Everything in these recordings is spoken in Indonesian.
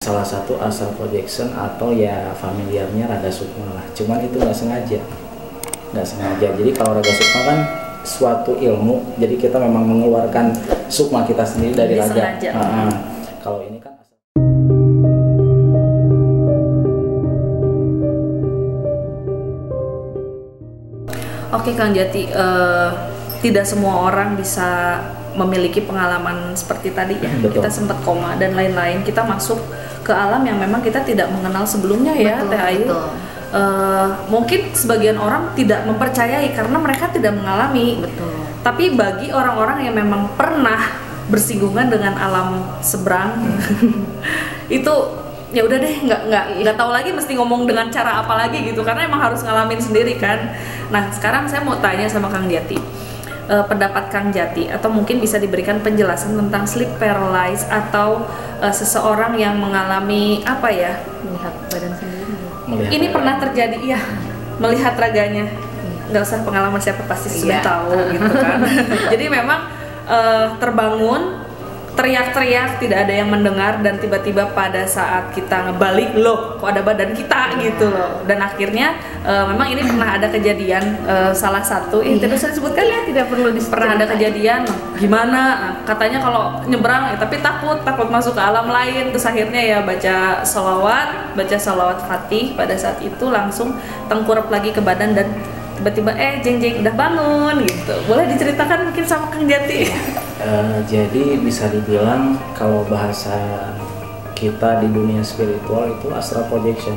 Salah satu astral projection atau ya familiarnya raga sukma lah, cuman itu nggak sengaja. Jadi kalau raga sukma kan suatu ilmu, jadi kita memang mengeluarkan sukma kita sendiri dari raga. Kalau ini kan Oke Kang Jati, tidak semua orang bisa memiliki pengalaman seperti tadi ya. Betul. Kita sempat koma dan lain-lain, kita masuk ke alam yang memang kita tidak mengenal sebelumnya ya. Teh Ayu. Mungkin sebagian orang tidak mempercayai karena mereka tidak mengalami. Betul. Tapi bagi orang-orang yang memang pernah bersinggungan dengan alam seberang, itu ya udah deh, nggak tahu lagi mesti ngomong dengan cara apa lagi gitu, karena emang harus ngalamin sendiri kan. Nah sekarang saya mau tanya sama Kang Jati, pendapat Kang Jati, atau mungkin bisa diberikan penjelasan tentang sleep paralysis atau seseorang yang mengalami apa ya, Melihat badan sendiri. ini pernah terjadi ya, melihat raganya. Nggak usah pengalaman siapa, pasti sudah tahu gitu kan. Jadi memang terbangun, teriak-teriak, tidak ada yang mendengar, dan tiba-tiba pada saat kita ngebalik, loh kok ada badan kita gitu loh. Dan akhirnya memang ini pernah ada kejadian, salah satu tidak usah disebutkan ya, tidak perlu disebutkan. Pernah ada kejadian gimana, katanya kalau nyebrang tapi takut masuk ke alam lain. Terus akhirnya ya baca salawat Fatih, pada saat itu langsung tengkurap lagi ke badan dan tiba-tiba jeng udah bangun gitu. Boleh diceritakan mungkin sama Kang Jati? Jadi bisa dibilang kalau bahasa kita di dunia spiritual itu astral projection.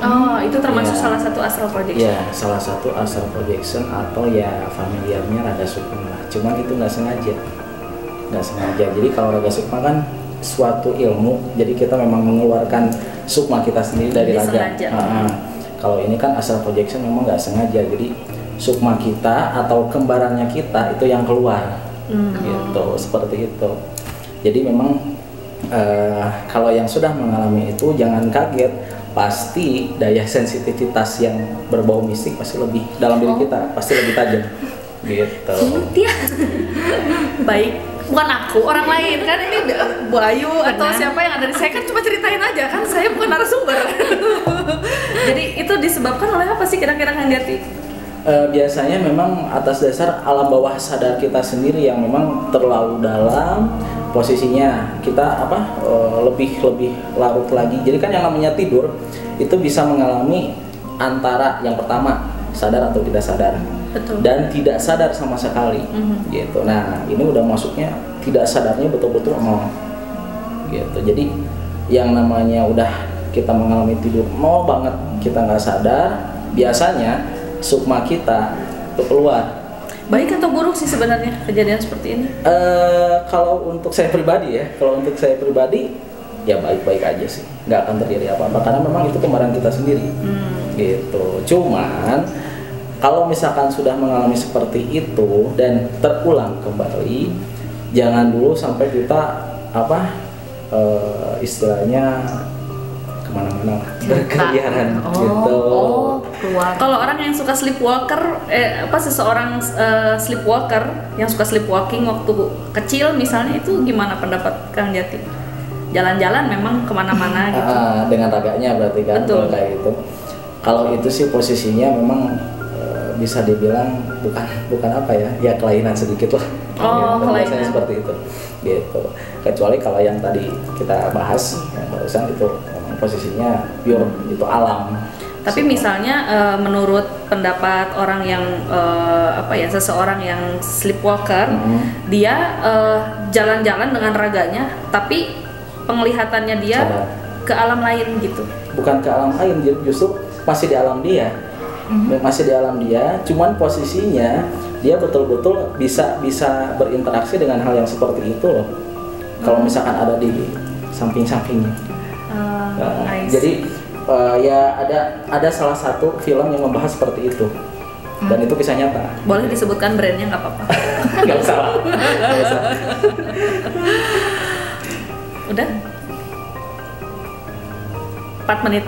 Oh, itu termasuk salah satu astral projection? Ya, salah satu astral projection atau ya familiarnya raga sukma lah. Cuman itu nggak sengaja. Jadi kalau raga sukma kan suatu ilmu, jadi kita memang mengeluarkan sukma kita sendiri dari raga. Kalau ini kan astral projection memang nggak sengaja, jadi sukma kita atau kembarannya kita itu yang keluar. Gitu, seperti itu. Jadi memang kalau yang sudah mengalami itu jangan kaget, pasti daya sensitivitas yang berbau mistik pasti lebih dalam diri kita, pasti lebih tajam gitu. Ya. Baik, bukan aku, orang lain kan, ini Bu Ayu atau siapa yang ada di saya, kan cuma ceritain aja kan, saya bukan narasumber. Jadi itu disebabkan oleh apa sih kira-kira Kang Jati? Biasanya memang atas dasar alam bawah sadar kita sendiri yang memang terlalu dalam, posisinya kita lebih larut lagi. Jadi kan yang namanya tidur itu bisa mengalami antara yang pertama sadar atau tidak sadar. Betul. Dan tidak sadar sama sekali gitu. Nah ini udah masuknya tidak sadarnya betul-betul nol gitu. Jadi yang namanya udah kita mengalami tidur nol banget, kita nggak sadar, biasanya sukma kita itu keluar. Baik atau buruk sih sebenarnya kejadian seperti ini? Kalau untuk saya pribadi ya baik-baik aja sih, nggak akan terjadi apa-apa karena memang itu kembaran kita sendiri gitu. Cuman kalau misalkan sudah mengalami seperti itu dan terulang kembali, jangan dulu sampai kita istilahnya kemana-mana berkeliaran gitu. Keluar. Kalau orang yang suka sleepwalker, seseorang sleepwalker yang suka sleepwalking waktu kecil misalnya, itu gimana pendapat Kang Jati? Jalan-jalan memang kemana-mana gitu. Dengan raganya berarti kan. Betul. Kayak gitu. Kalau itu sih posisinya memang bisa dibilang bukan apa ya kelainan sedikit lah. Biasanya seperti itu gitu. Kecuali kalau yang tadi kita bahas yang barusan itu posisinya pure, itu alam. Tapi misalnya menurut pendapat orang yang seseorang yang sleepwalker, dia jalan-jalan dengan raganya, tapi penglihatannya dia sadar ke alam lain gitu. Bukan ke alam lain, justru masih di alam dia. Masih di alam dia, cuman posisinya dia betul-betul bisa berinteraksi dengan hal yang seperti itu loh. Kalau misalkan ada di samping-sampingnya. Jadi ya ada salah satu film yang membahas seperti itu, dan itu kisah nyata. Boleh disebutkan brandnya, nggak apa-apa? Nggak usah. Udah 4 menit.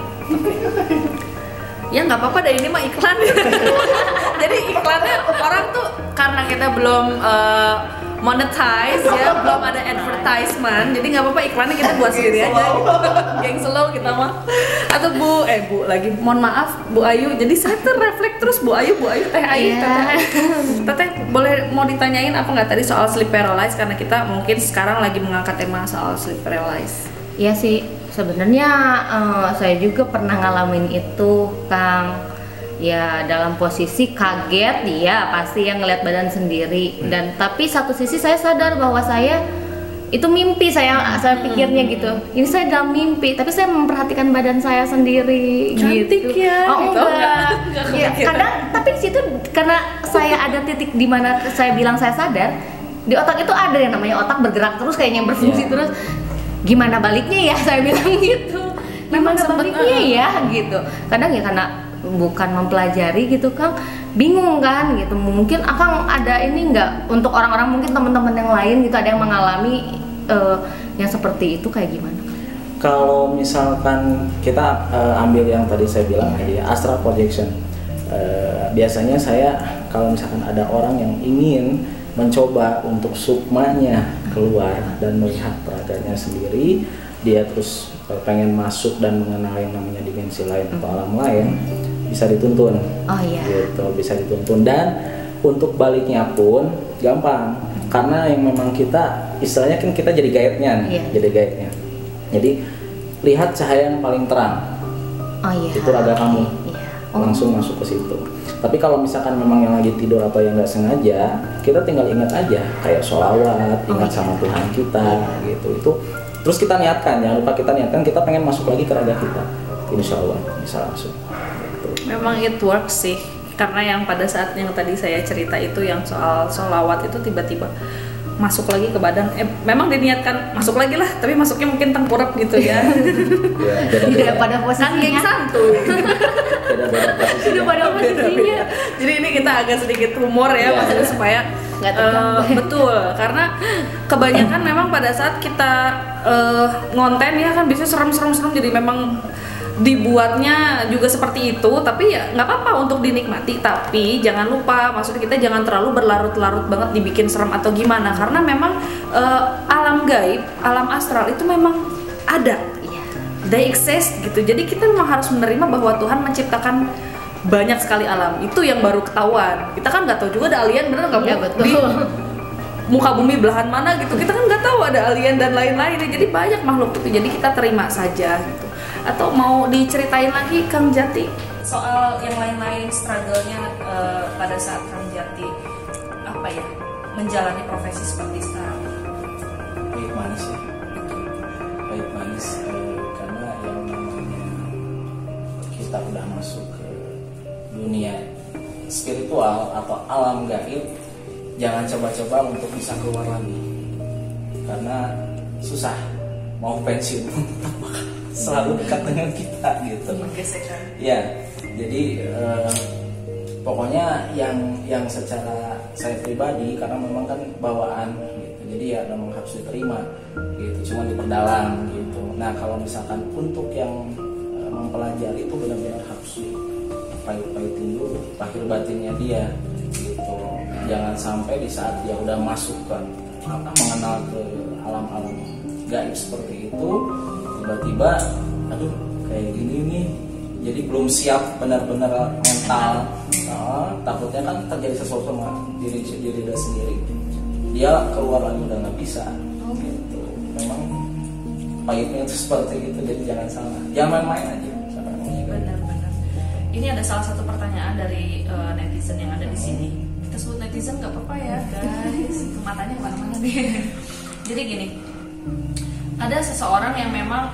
Ya nggak apa-apa deh, ini mah iklan. Jadi iklannya orang tuh karena kita belum monetize ya, belum ada advertisement, jadi nggak apa-apa iklannya kita buat sendiri aja gitu. tahu kita mah. Atau Bu lagi, mohon maaf Bu Ayu. Jadi saya tuh refleks terus Bu Ayu, Teh Ayu, Teteh boleh mau ditanyain apa nggak tadi soal sleep paralysis, karena kita mungkin sekarang lagi mengangkat tema soal sleep paralysis. Iya sih, sebenarnya saya juga pernah ngalamin itu, Kang. Ya dalam posisi kaget, ya pasti yang ngeliat badan sendiri. Dan tapi satu sisi saya sadar bahwa saya itu mimpi, saya pikirnya gitu. Ini saya dalam mimpi, tapi saya memperhatikan badan saya sendiri. Cantik gitu. Ya. Oh gitu. enggak. Ya, kadang tapi di situ karena saya ada titik di mana saya bilang saya sadar, di otak itu ada yang namanya otak bergerak terus, kayaknya berfungsi terus. Gimana baliknya ya, saya bilang gitu. Gimana baliknya ya gitu. Kadang ya karena bukan mempelajari gitu Kang, bingung kan gitu. Mungkin Akang ada ini nggak untuk orang-orang, mungkin teman-teman yang lain gitu, ada yang mengalami yang seperti itu kayak gimana? Kalau misalkan kita ambil yang tadi saya bilang aja ya, astral projection. Biasanya saya kalau misalkan ada orang yang ingin mencoba untuk sukmanya keluar dan melihat raganya sendiri, dia terus pengen masuk dan mengenal yang namanya dimensi lain atau alam lain, bisa dituntun. Oh iya. Gitu, bisa dituntun. Dan untuk baliknya pun gampang, karena yang memang kita istilahnya kan kita jadi guide-nya nih, jadi guide-nya. Jadi lihat cahaya yang paling terang. Oh iya. Itu raga kamu. Langsung masuk ke situ. Tapi kalau misalkan memang yang lagi tidur atau yang nggak sengaja, kita tinggal ingat aja kayak sholawat, ingat sama Tuhan kita, gitu. Itu terus kita niatkan, jangan lupa kita niatkan kita pengen masuk lagi ke raga kita. Insya Allah bisa langsung. Gitu. Memang it works sih, karena yang pada saat yang tadi saya cerita itu yang soal sholawat itu tiba-tiba masuk lagi ke badan. Memang diniatkan masuk lagi lah, tapi masuknya mungkin tengkurap gitu ya. Tidak pada posisinya. Santuy. Tidak pada posisinya. Jadi ini kita agak sedikit humor ya, maksudnya supaya betul, karena kebanyakan memang pada saat kita ngonten ya kan bisa serem, jadi memang dibuatnya juga seperti itu, tapi ya nggak apa-apa untuk dinikmati, tapi jangan lupa, maksudnya kita jangan terlalu berlarut-larut banget dibikin serem atau gimana, karena memang alam gaib, alam astral itu memang ada, they exist gitu. Jadi kita memang harus menerima bahwa Tuhan menciptakan banyak sekali alam, itu yang baru ketahuan. Kita kan nggak tahu juga ada alien, bener nggak? Ya, betul. Di muka bumi belahan mana gitu, kita kan nggak tahu ada alien dan lain-lain. Jadi banyak makhluk itu, jadi kita terima saja gitu. Atau mau diceritain lagi Kang Jati soal yang lain-lain struggle-nya pada saat Kang Jati apa ya menjalani profesi seperti sekarang? Pahit manis ya, pahit manis karena yang namanya kita udah masuk ke dunia spiritual atau alam gaib, jangan coba-coba untuk bisa keluar lagi karena susah. Mau pensiun pun tetap selalu dekat dengan kita gitu. Ya, jadi pokoknya yang secara saya pribadi, karena memang kan bawaan gitu, jadi ya memang harus diterima gitu, cuma diperdalam gitu. Nah kalau misalkan untuk yang mempelajari itu benar-benar harus pahit-pahitin dulu lahir batinnya dia gitu. Jangan sampai di saat dia udah masuk ke mengenal ke alam-alam gaib seperti itu, tiba-tiba aduh kayak gini nih, jadi belum siap benar-benar mental. Takutnya kan terjadi sesuatu sama diri dia sendiri, dia keluar lagi udah nggak bisa gitu. Memang pahitnya itu seperti itu, jadi jangan salah, jangan main aja. Benar-benar. Ini ada salah satu pertanyaan dari netizen yang ada di sini. Kita sebut netizen nggak apa-apa ya guys, matanya kemana-mana nih. Jadi gini, ada seseorang yang memang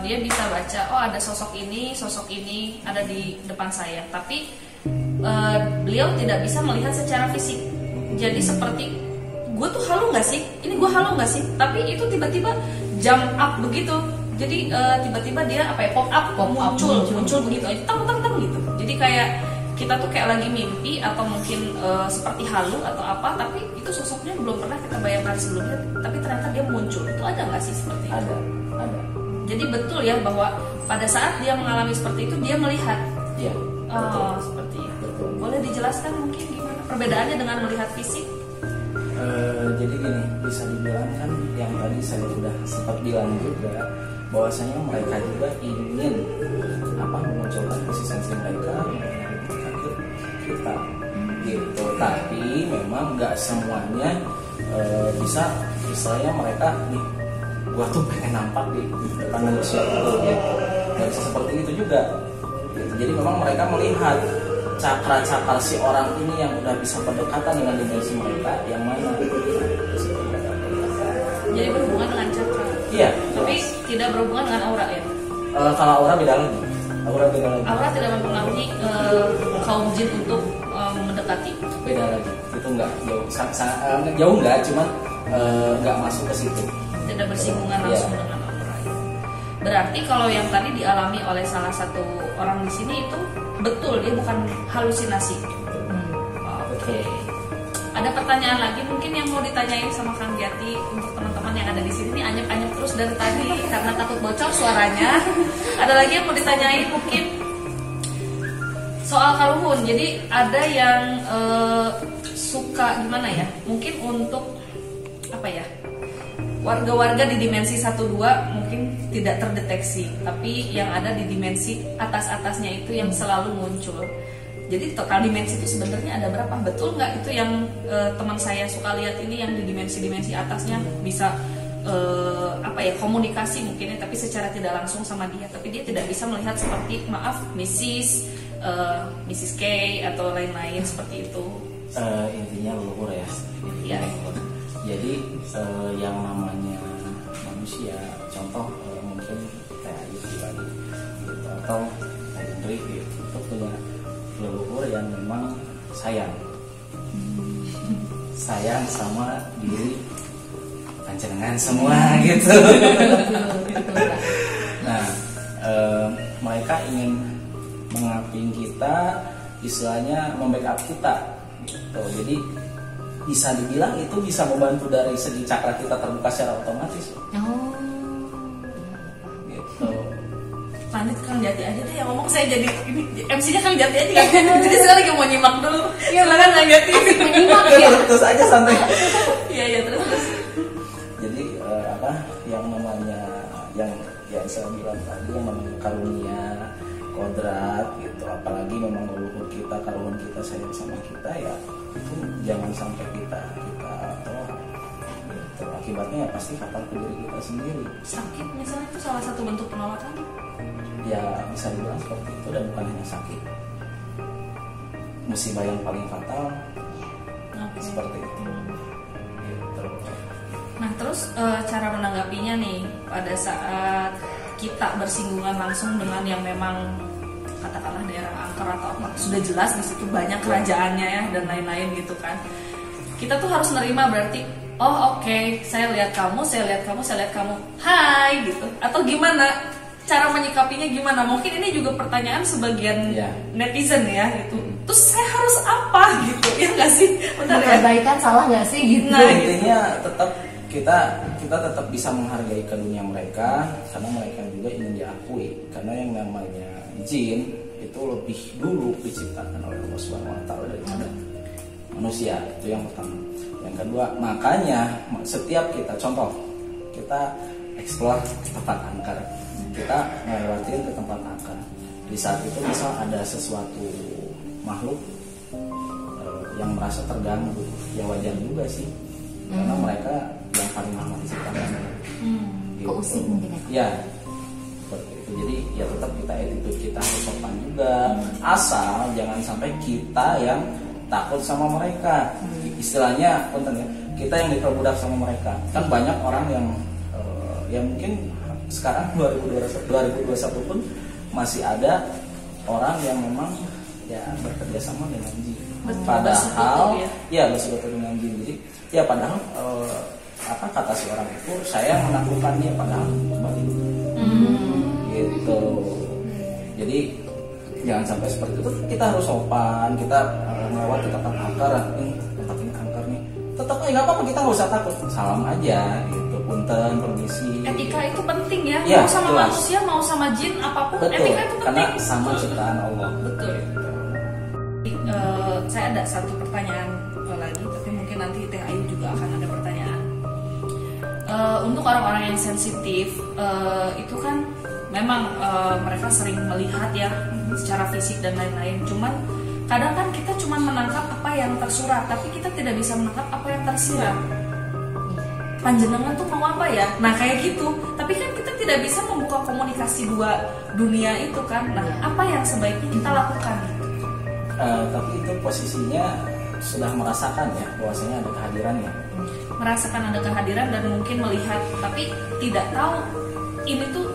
dia bisa baca, oh ada sosok ini ada di depan saya, tapi beliau tidak bisa melihat secara fisik. Jadi seperti gue tuh halu nggak sih? Ini gue halu nggak sih? Tapi itu tiba-tiba jump up begitu. Jadi tiba-tiba dia apa ya, pop up muncul begitu aja, tang gitu. Jadi kayak kita tuh kayak lagi mimpi atau mungkin seperti halu atau apa, tapi itu sosoknya belum pernah kita bayangkan sebelumnya, tapi ternyata dia muncul. Itu ada nggak sih seperti itu? Ada. Jadi betul ya bahwa pada saat dia mengalami seperti itu dia melihat. Iya. Seperti itu. Betul. Boleh dijelaskan mungkin gimana perbedaannya dengan melihat fisik? Jadi gini, bisa dibilang kan yang tadi saya sudah sempat bilang juga, bahwasanya mereka juga ingin memunculkan eksistensi mereka ke kita gitu. Tapi memang nggak semuanya bisa istilahnya mereka nih, gua tuh pengen nampak di depan manusia itu gitu. Nggak bisa seperti itu juga gitu. Jadi memang mereka melihat cakra-cakra si orang ini yang udah bisa berdekatan dengan dimensi mereka yang mana. Jadi berhubungan dengan cakra. Iya. Tapi tidak berhubungan dengan aura ya. Kalau aura beda lagi. Aura beda lagi. Aura tidak mempengaruhi kaum jin untuk mendekati. Beda lagi. Itu enggak jauh, jauh enggak, cuman enggak masuk ke situ. Tidak bersinggungan langsung dengan aura. Berarti kalau yang tadi dialami oleh salah satu orang di sini itu betul, dia bukan halusinasi. Oke. Ada pertanyaan lagi mungkin yang mau ditanyain sama Kang Jati untuk teman-teman yang ada di sini. Ini anyep-anyep terus dari tadi karena takut bocor suaranya. Ada lagi yang mau ditanyain mungkin soal kaluhun. Jadi ada yang suka gimana ya? Mungkin untuk apa ya? Warga-warga di dimensi 1-2 mungkin tidak terdeteksi, tapi yang ada di dimensi atas-atasnya itu yang selalu muncul. Jadi total dimensi itu sebenarnya ada berapa? Betul nggak itu yang teman saya suka lihat ini yang di dimensi-dimensi atasnya bisa komunikasi mungkin ya, tapi secara tidak langsung sama dia, tapi dia tidak bisa melihat seperti Mrs. K atau lain-lain seperti itu. Intinya leluhur ya. Iya. Jadi yang namanya manusia, contoh mungkin kayak Ayu tadi gitu, atau Indri gitu, itu punya leluhur yang memang sayang sama diri panjenengan semua gitu. Nah, mereka ingin mengaping kita, istilahnya membackup kita gitu. Jadi bisa dibilang itu bisa membantu dari segi cakra kita terbuka secara otomatis. Gitu. Lanjut Kang Jati aja deh yang ngomong, saya jadi ini MC-nya Kang Jati aja kan. Jadi saya lagi mau nyimak dulu. Iya, silakan Kang Jati. Menyimak ya. Terus aja santai. Iya terus. Jadi yang namanya yang saya bilang tadi yang namanya karunia, kodrat gitu, apalagi memang leluhur kita, karunia kita sayang sama kita ya, itu jangan sampai kita tolak gitu. Akibatnya ya pasti fatal ke diri kita sendiri. Sakit misalnya itu salah satu bentuk penolakan. Ya bisa dibilang seperti itu, dan bukan hanya sakit, musibah yang paling fatal seperti itu gitu. Nah terus cara menanggapinya nih pada saat kita bersinggungan langsung dengan yang memang katakanlah daerah angker atau apa, sudah jelas di situ banyak kerajaannya ya dan lain-lain gitu kan, kita tuh harus nerima berarti oke, saya lihat kamu, hai gitu, atau gimana cara menyikapinya, gimana? Mungkin ini juga pertanyaan sebagian netizen ya gitu. Terus saya harus apa gitu, ya nggak sih? Benar ya? Kebaikan salah nggak sih gitu? Nah, intinya tetap kita tetap bisa menghargai ke dunia mereka, karena mereka juga ingin diakui. Karena yang namanya jin itu lebih dulu diciptakan oleh Allah Subhanahu Wa Taala daripada manusia. Itu yang pertama. Yang kedua, makanya setiap kita explore tempat angker, kita ngelewatin ke tempat angker. Di saat itu misal ada sesuatu makhluk yang merasa terganggu, ya wajar juga sih, karena mereka yang paling lama diciptakan. Keusik mungkin ya. Seperti itu. Jadi ya tetap kita attitude kita harus sopan juga, asal jangan sampai kita yang takut sama mereka. Istilahnya kita yang diperbudak sama mereka. Kan banyak orang yang mungkin sekarang 2021 pun masih ada orang yang memang ya bekerja sama dengan jin. Padahal bersekutu dengan jin. Jadi ya padahal kata si orang itu, saya menaklukkannya padahal kembali. Gitu. Jadi jangan sampai seperti itu. Kita harus sopan, kita melewat ke tempat angker, tempat ini angker nih. Tetap nggak apa-apa, kita nggak usah takut, salam aja gitu. Punten, permisi. Etika itu penting ya, mau sama jelas. manusia, mau sama jin, apapun. Betul, etika itu penting. karena sama ciptaan Allah. Betul. Saya ada satu pertanyaan lagi, tapi mungkin nanti Teh Ayu juga akan ada pertanyaan. Untuk orang-orang yang sensitif itu kan memang mereka sering melihat ya secara fisik dan lain-lain. Cuman kadang kan kita cuma menangkap apa yang tersurat, tapi kita tidak bisa menangkap apa yang tersirat. Panjenengan tuh mau apa ya? Nah kayak gitu. Tapi kan kita tidak bisa membuka komunikasi dua dunia itu kan. Nah apa yang sebaiknya kita lakukan? Tapi itu posisinya sudah merasakan ya bahwasanya ada kehadirannya. Merasakan ada kehadiran dan mungkin melihat, tapi tidak tahu ini tuh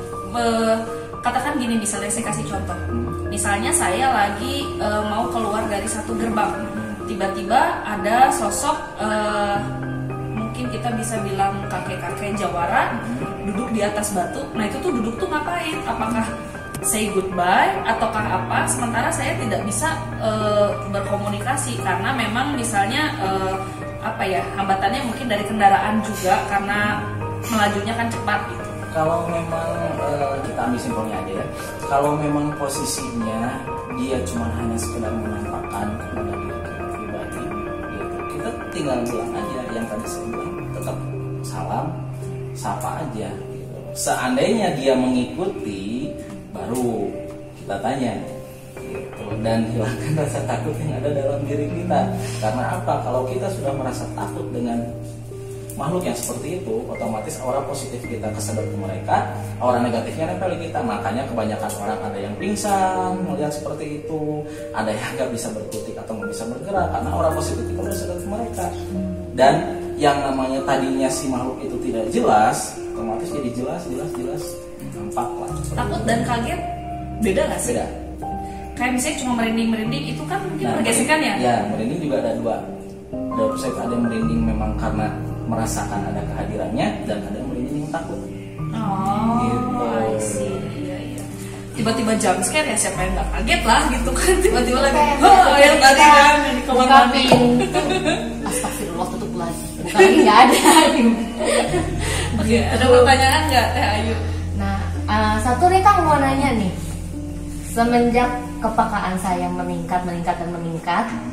katakan gini, misalnya saya kasih contoh. Misalnya saya lagi mau keluar dari satu gerbang, tiba-tiba ada sosok mungkin kita bisa bilang kakek-kakek Jawara duduk di atas batu. Nah itu tuh duduk tuh ngapain? Apakah say goodbye ataukah apa? Sementara saya tidak bisa berkomunikasi karena memang misalnya apa ya, hambatannya mungkin dari kendaraan juga karena melajunya kan cepat gitu. Kalau memang kita ambil simpelnya aja ya, kalau memang posisinya dia cuma hanya sekedar menampakkan kepada diri kita pribadi gitu, kita tinggal bilang aja yang tadi saya bilang, tetap salam, sapa aja gitu. Seandainya dia mengikuti, baru kita tanya gitu, dan hilangkan rasa takut yang ada dalam diri kita. Karena apa? Kalau kita sudah merasa takut dengan makhluk yang seperti itu, otomatis aura positif kita kesedot ke mereka, aura negatifnya nempel di kita. Makanya kebanyakan orang ada yang pingsan melihat seperti itu, ada yang nggak bisa berkutik atau nggak bisa bergerak karena aura positif kita udah sedot ke mereka. Dan yang namanya tadinya si makhluk itu tidak jelas, otomatis jadi jelas nampak lah. Takut dan kaget beda nggak sih? Beda. Kayak misalnya cuma merinding itu kan mungkin pergesekan ya? Ya, merinding juga ada dua. Ada yang merinding memang karena merasakan ada kehadirannya, dan ada yang merinding yang takut. Oh, gitu. I see. Iya. Tiba-tiba jump scare ya, siapa yang nggak kaget lah gitu kan? Tiba-tiba lagi, yang tadi kan di kamar mandi. Astagfirullah, tutup lagi. Bukan lagi nggak ada. Oke, ada pertanyaan nggak Teh Ayu? Nah, satu nih Kang mau nanya nih. Semenjak kepekaan saya meningkat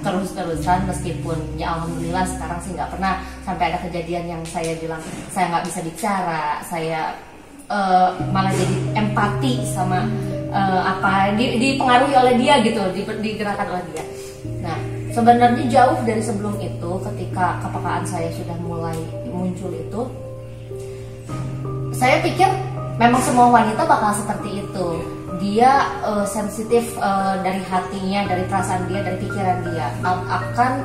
terus-terusan, meskipun ya alhamdulillah sekarang sih nggak pernah sampai ada kejadian yang saya bilang saya nggak bisa bicara, saya malah jadi empati sama apa dipengaruhi oleh dia gitu, digerakkan oleh dia. Nah sebenarnya jauh dari sebelum itu, ketika kepekaan saya sudah mulai muncul itu, saya pikir memang semua wanita bakal seperti itu. Dia sensitif dari hatinya, dari perasaan dia, dari pikiran dia akan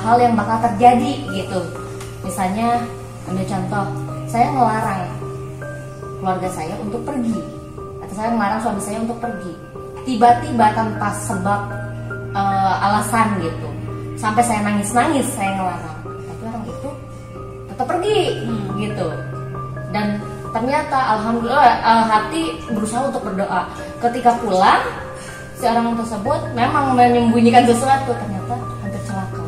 hal yang bakal terjadi gitu. Misalnya ambil contoh, saya ngelarang keluarga saya untuk pergi, atau saya ngelarang suami saya untuk pergi, tiba-tiba tanpa sebab alasan gitu, sampai saya nangis-nangis saya ngelarang, tapi orang itu tetap pergi gitu. Dan ternyata alhamdulillah hati berusaha untuk berdoa. Ketika pulang, si orang tersebut memang menyembunyikan sesuatu, ternyata hampir celaka.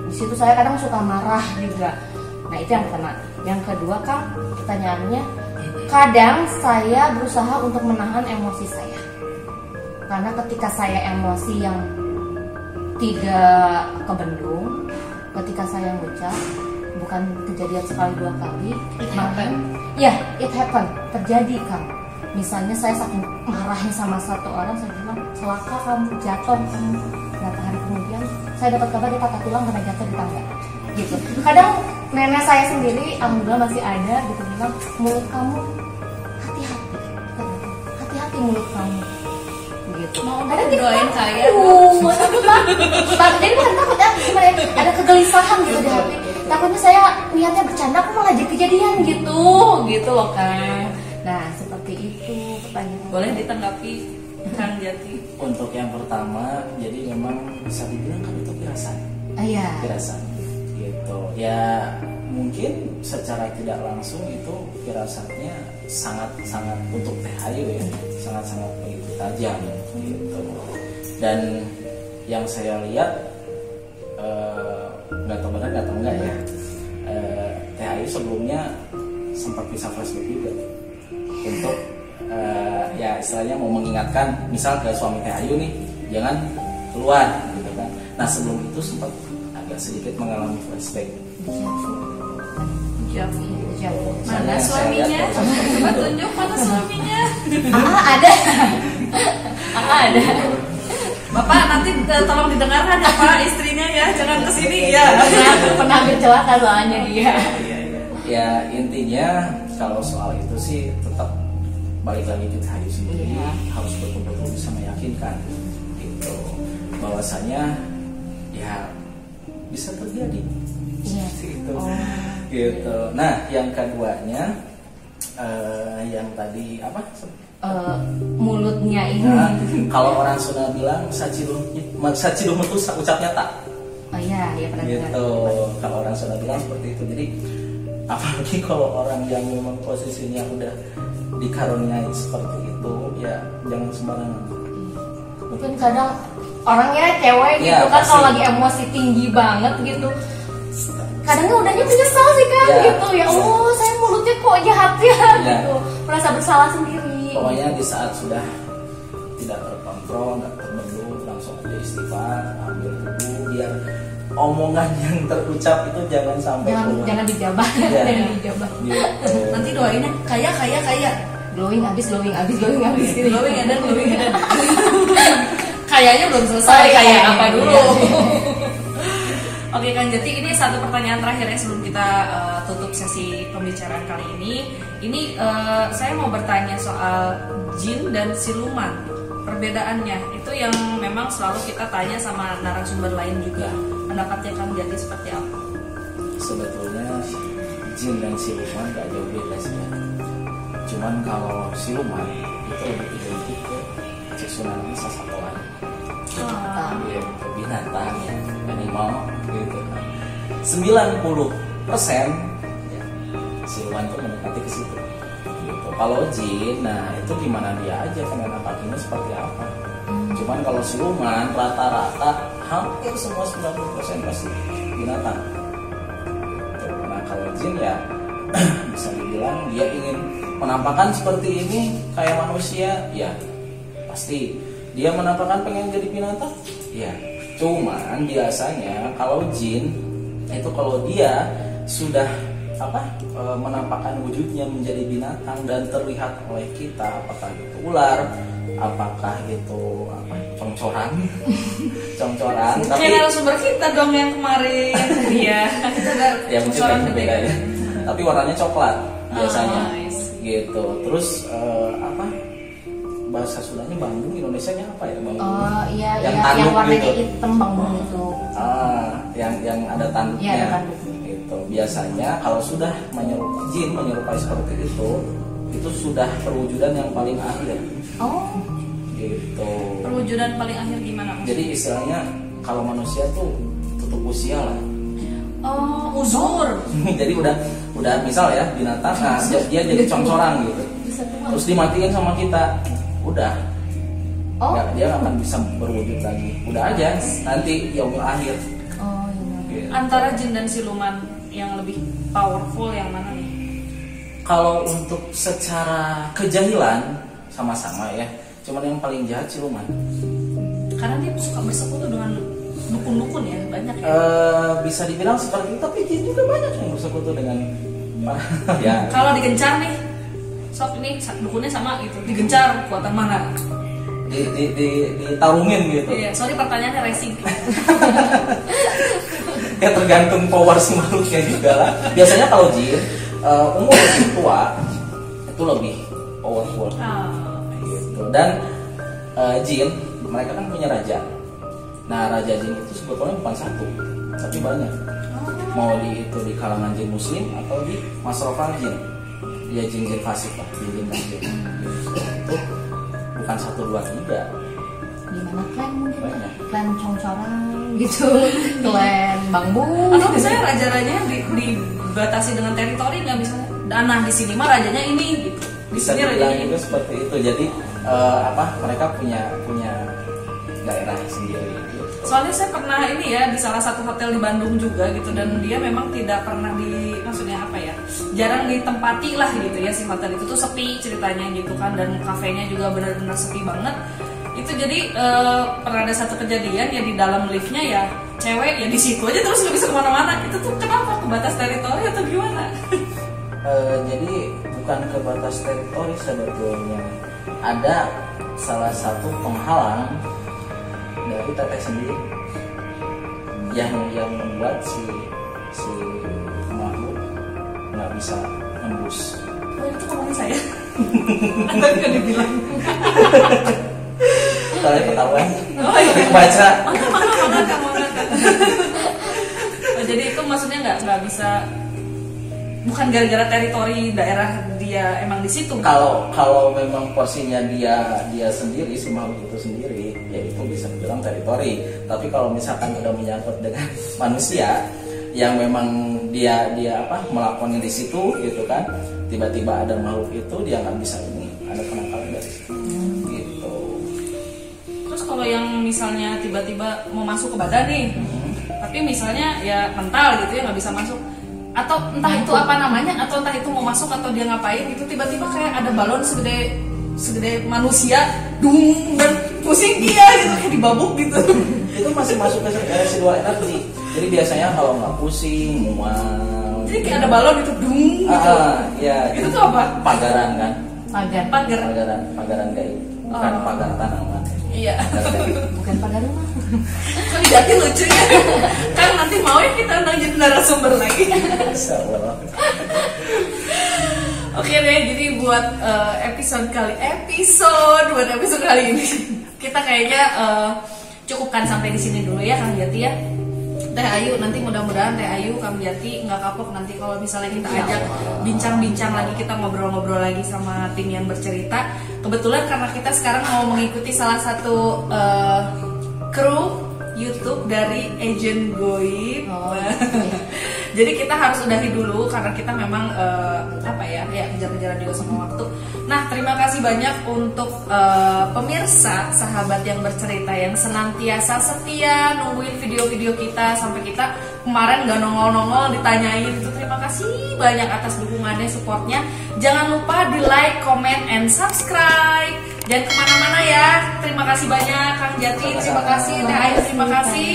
Di situ saya kadang suka marah juga. Nah itu yang pertama. Yang kedua Kang, pertanyaannya, kadang saya berusaha untuk menahan emosi saya. Karena ketika saya emosi yang tidak kebendung, ketika saya ngucap, bukan kejadian sekali dua kali, it happen, terjadi Kang. Misalnya saya saking marahnya sama satu orang, saya bilang celaka kamu, jatuh kamu. Berapa hari kemudian saya dapat kabar dia patah tulang karena jatuh di tangga gitu. Kadang nenek saya sendiri alhamdulillah masih ada gitu, bilang mulut kamu hati-hati mulut kamu gitu. Mau doain saya takut, jadi bukan takut ya, gimana ya, ada kegelisahan gitu di hati. Takutnya saya niatnya bercanda, aku malah jadi kejadian gitu loh Kang. Nah seperti itu pertanyaan. Boleh ditanggapi Kang Jati? Untuk yang pertama, jadi memang bisa dibilang kan itu firasat. Iya. Firasat gitu. Ya mungkin secara tidak langsung itu firasatnya sangat-sangat untuk Teh Ayu ya, sangat-sangat begitu tajam gitu. Dan yang saya lihat, nggak tahu benar nggak tahu enggak ya, Teh Ayu sebelumnya sempat bisa flashback juga untuk ya istilahnya mau mengingatkan misal ke suami Teh Ayu nih, jangan keluar gitu kan. Nah sebelum itu sempat agak sedikit mengalami flashback. Siap. Mana suaminya? Coba tunjuk mana suaminya. Ada. Ada. Bapak nanti tolong didengarkan ya Pak, istrinya ya, jangan kesini ya. Pernah bercelaka soalnya dia. Ya intinya kalau soal itu sih tetap balik lagi ke Hayu sendiri, harus betul-betul bisa meyakinkan gitu bahwasanya ya bisa terjadi. Iya. Gitu. Gitu. Nah yang keduanya yang tadi apa? Mulutnya ini. Nah, kalau orang Sunda bilang sacidum itu ucapnya tak. Oh iya, pernah dengar. Gitu. Kalau orang Sunda bilang seperti itu. Jadi apalagi kalau orang yang memang posisinya udah dikaruniai seperti itu, ya jangan sembarangan. Mungkin kadang orangnya cewek gitu Ya, kan, pasti. kalau lagi emosi tinggi banget gitu. Kadangnya udahnya menyesal sih kan Ya, gitu. Ya Allah, saya mulutnya kok jahat ya gitu. Merasa bersalah sendiri. Pokoknya di saat sudah tidak terkontrol, nggak terbendung, langsung aja istighfar, ambil wudhu, biar omongan yang terucap itu jangan sampai keluar. Jangan dijabah. Ya. Jangan dijabah. Gitu. Nanti doainnya kaya. Glowing abis gitu. Glowing ada. Kayaknya belum selesai, Oh, iya, kayak iya, apa iya. dulu. Oke Kang Jati, ini satu pertanyaan terakhir ya sebelum kita tutup sesi pembicaraan kali ini. Ini saya mau bertanya soal jin dan siluman. Perbedaannya itu yang memang selalu kita tanya sama narasumber lain juga. Pendapatnya Kang Jati seperti apa? Sebetulnya jin dan siluman gak jauh beda sih ya. Cuman kalau siluman itu lebih identik ke cekungan sasatoan. Gitu, binatang ya, animal gitu kan. 90% ya, siluman itu mendekati ke situ. Gitu. Kalau jin, nah itu gimana dia aja penampakannya seperti apa. Cuman kalau siluman rata-rata hampir semua 90% pasti binatang. Gitu. Nah kalau jin ya bisa dibilang dia ingin penampakan seperti ini kayak manusia, ya pasti. Dia menampakkan pengen jadi binatang, ya. Cuman biasanya kalau jin itu kalau dia sudah menampakkan wujudnya menjadi binatang dan terlihat oleh kita, apakah itu ular, apakah itu congcoran, tapi Kayak narasumber kita dong yang kemarin. Iya. ya mungkin lain beda ya. Tapi warnanya coklat biasanya, I see. gitu. Terus bahasa Sundanya Bandung, Indonesianya apa ya Bandung? Oh iya, Yang yang tanduk warnanya gitu. hitam bangun itu. Yang ada tanduknya. Iya, ada tanduknya. Gitu. Biasanya kalau sudah menyerupai seperti itu sudah perwujudan yang paling akhir. Oh, Gitu. Perwujudan paling akhir gimana Mas? Jadi istilahnya kalau manusia tuh tutup usia lah. Oh, uzur. Jadi udah misal ya binatang, nah dia jadi congcoran gitu. bisa tua. Terus dimatiin sama kita, udah. Oh, Dia nggak akan bisa berwujud lagi. Udah aja nanti yaumul akhir. oh iya. Gitu. Antara jin dan siluman yang lebih powerful yang mana nih? Kalau untuk secara kejahilan sama-sama ya, cuman yang paling jahat siluman. Karena dia suka bersekutu dengan dukun-dukun ya, banyak ya. Bisa dibilang seperti itu, tapi jin juga banyak yang bersekutu dengan ya. Kalau digencar nih, sok ini dukunnya sama gitu, digencar kuatan mana? Ditarungin gitu. Iya, sorry pertanyaannya racing. Ya tergantung power si makhluknya juga lah. Biasanya kalau jin umur lebih tua itu lebih powerful. Gitu. Dan jin mereka kan punya raja. Nah raja jin itu sebetulnya bukan satu, tapi banyak. Mau itu di kalangan jin muslim atau di masrofal jin, ya jin fasik lah, jin kafir. Itu bukan 1, 2, 3. Gimana klan mungkin? Banyak. Klan congcoran gitu, klan bambu. Atau misalnya raja-rajanya dibatasi dengan teritori nggak misalnya? Nah di sini mah rajanya ini gitu. Di Bisa sini dibilang rajanya ini. juga seperti itu. Jadi mereka punya daerah sendiri gitu. Soalnya saya pernah ini ya di salah satu hotel di Bandung juga gitu, dan dia memang tidak pernah maksudnya apa ya, jarang ditempati lah gitu ya, si hotel itu tuh sepi ceritanya gitu kan, dan kafenya juga benar-benar sepi banget. Itu jadi pernah ada satu kejadian ya di dalam liftnya ya cewek ya di situ aja terus nggak bisa kemana-mana. Itu tuh kenapa, kebatas teritori atau gimana? Jadi bukan ke batas teritori sebetulnya. Ada salah satu penghalang dari teteh sendiri yang membuat si makhluk nggak bisa nembus. Oh, itu ngomongin saya. Tadi kan dibilang. Kalian ketahuan. Oh iya. Baca. Jadi itu maksudnya nggak bisa, bukan gara-gara teritori daerah dia emang di situ. Kalau memang porsinya dia sendiri, si makhluk itu sendiri, ya itu bisa dibilang teritori. Tapi kalau misalkan udah menyangkut dengan manusia yang memang dia melakukannya di situ gitu kan, tiba-tiba ada makhluk itu dia nggak bisa ini, ada penangkalan dari situ. Gitu. Terus kalau yang misalnya tiba-tiba mau masuk ke badan nih, tapi misalnya ya mental gitu ya nggak bisa masuk, atau entah itu apa namanya, atau entah itu mau masuk atau dia ngapain gitu, tiba-tiba kayak ada balon segede manusia, dung, dan pusing dia gitu, kayak dibabuk gitu. Itu masih masuk ke residual energi. Jadi biasanya kalau nggak pusing, mual. Jadi kayak ada balon itu, dung gitu. Ya. Itu tuh apa? Pagaran kan? Pagaran gaib. Bukan pagar tanaman. Iya. Bukan pagar rumah. Kok jadi lucu ya? Kan nanti mau ya kita nanya narasumber lagi. Insyaallah. Oke deh, jadi buat episode kali ini kita kayaknya cukupkan sampai di sini dulu ya Kang Jati ya. Teh Ayu, nanti mudah-mudahan Teh Ayu, Kang Jati nggak kapok nanti kalau misalnya kita ajak bincang-bincang lagi, kita ngobrol-ngobrol lagi sama tim yang bercerita. Kebetulan karena kita sekarang mau mengikuti salah satu kru YouTube dari Agent Goib. Jadi kita harus udahi dulu karena kita memang kejar-kejaran juga sama waktu. Nah, terima kasih banyak untuk pemirsa sahabat yang bercerita yang senantiasa setia nungguin video-video kita sampai kita kemarin gak nongol-nongol ditanyain itu. Terima kasih banyak atas dukungannya, supportnya. Jangan lupa di like, comment, and subscribe. Jangan kemana-mana ya. Terima kasih banyak Kang Jati, terima kasih Teh Ayu, terima kasih.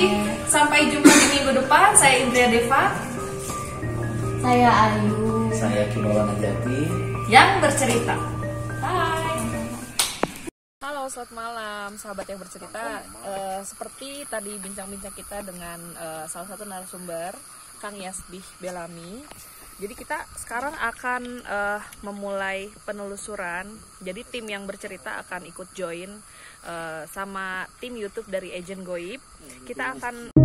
Sampai jumpa di minggu depan. Saya Indria Deva. Saya Ayu. Saya Kimawana Jati yang bercerita. Bye. Halo, selamat malam sahabat yang bercerita. Seperti tadi bincang-bincang kita dengan salah satu narasumber, Kang Yasbih Belami. Jadi kita sekarang akan memulai penelusuran. Jadi tim yang bercerita akan ikut join sama tim YouTube dari Agent Goib. Kita akan